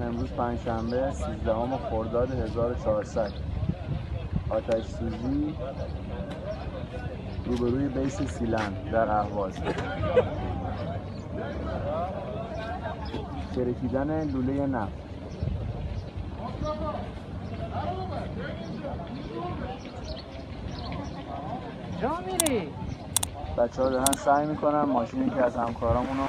امروز پنجشنبه 13 خرداد 1400 آتش سوزی روبروی بیس سیلن در اهواز. ترکیدن لوله نفت. جا میری؟ بچه ها دارن سعی میکنن ماشینی که از همکارامونو